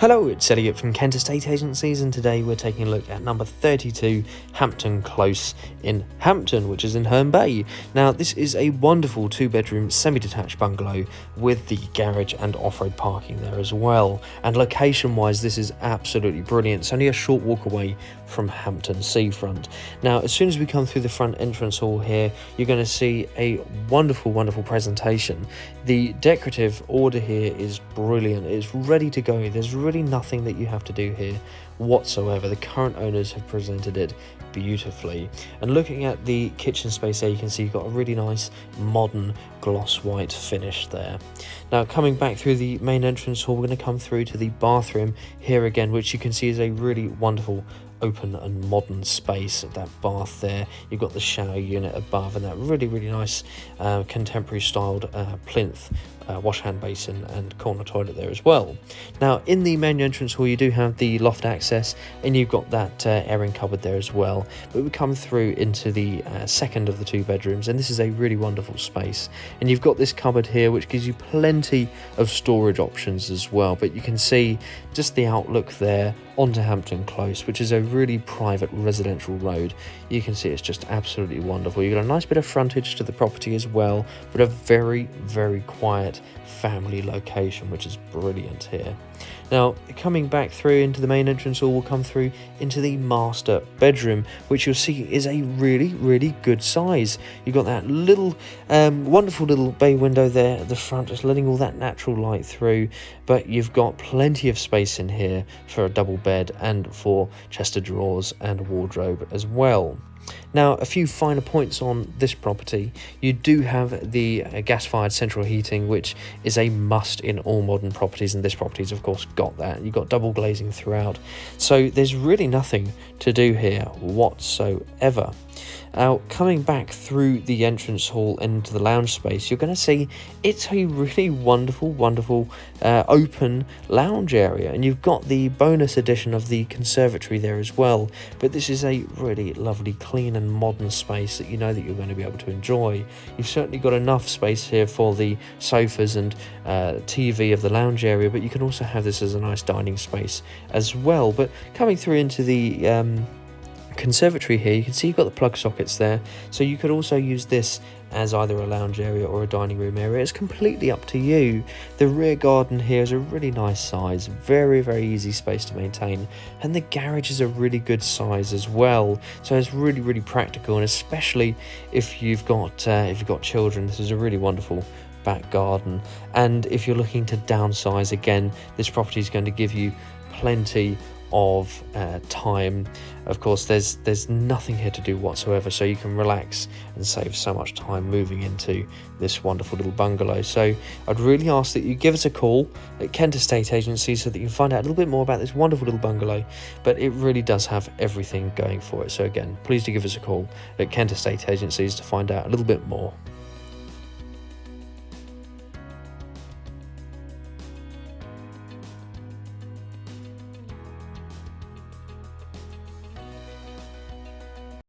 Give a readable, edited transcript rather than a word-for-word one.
Hello, it's Elliot from Kent Estate Agencies, and today we're taking a look at number 32 Hampton Close in Hampton, which is in Herne Bay. Now, this is a wonderful two-bedroom semi-detached bungalow with the garage and off-road parking there as well. And location-wise, this is absolutely brilliant. It's only a short walk away from Hampton seafront. Now, as soon as we come through the front entrance hall here, you're going to see a wonderful presentation. The decorative order here is brilliant. It's ready to go. There's really nothing that you have to do here whatsoever. The current owners have presented it beautifully. And looking at the kitchen space there, you can see you've got a really nice modern gloss white finish there. Now, coming back through the main entrance hall, we're going to come through to the bathroom here again, which you can see is a really wonderful open and modern space. That bath there, you've got the shower unit above, and that really nice contemporary styled plinth wash hand basin and corner toilet there as well. Now, in the main entrance hall, you do have the loft access, and you've got that airing cupboard there as well. But we come through into the second of the two bedrooms, and this is a really wonderful space. And you've got this cupboard here, which gives you plenty of storage options as well. But you can see just the outlook there onto Hampton Close, which is a really private residential road. You can see it's just absolutely wonderful. You've got a nice bit of frontage to the property as well, but a very quiet family location, which is brilliant here. Now, coming back through into the main entrance hall, we'll come through into the master bedroom, which you'll see is a really good size. You've got that little wonderful little bay window there at the front, just letting all that natural light through, but you've got plenty of space in here for a double bed and for chest of drawers and wardrobe as well. Now, a few finer points on this property. You do have the gas-fired central heating, which is a must in all modern properties, and this property's of course got that. You've got double glazing throughout, so there's really nothing to do here whatsoever. Now, coming back through the entrance hall into the lounge space, you're going to see it's a really wonderful open lounge area, and you've got the bonus edition of the conservatory there as well. But this is a really lovely, clean and modern space that you know that you're going to be able to enjoy. You've certainly got enough space here for the sofas and TV of the lounge area, but you can also have this as a nice dining space as well. But coming through into the conservatory here, you can see you've got the plug sockets there, so you could also use this as either a lounge area or a dining room area. It's completely up to you. The rear garden here is a really nice size, very easy space to maintain, and the garage is a really good size as well, so it's really practical. And especially if you've got children, this is a really wonderful back garden. And if you're looking to downsize, again, this property is going to give you plenty of time. Of course, there's nothing here to do whatsoever, so you can relax and save so much time moving into this wonderful little bungalow. So I'd really ask that you give us a call at Kent Estate Agency so that you can find out a little bit more about this wonderful little bungalow. But it really does have everything going for it. So again, please do give us a call at Kent Estate Agencies to find out a little bit more.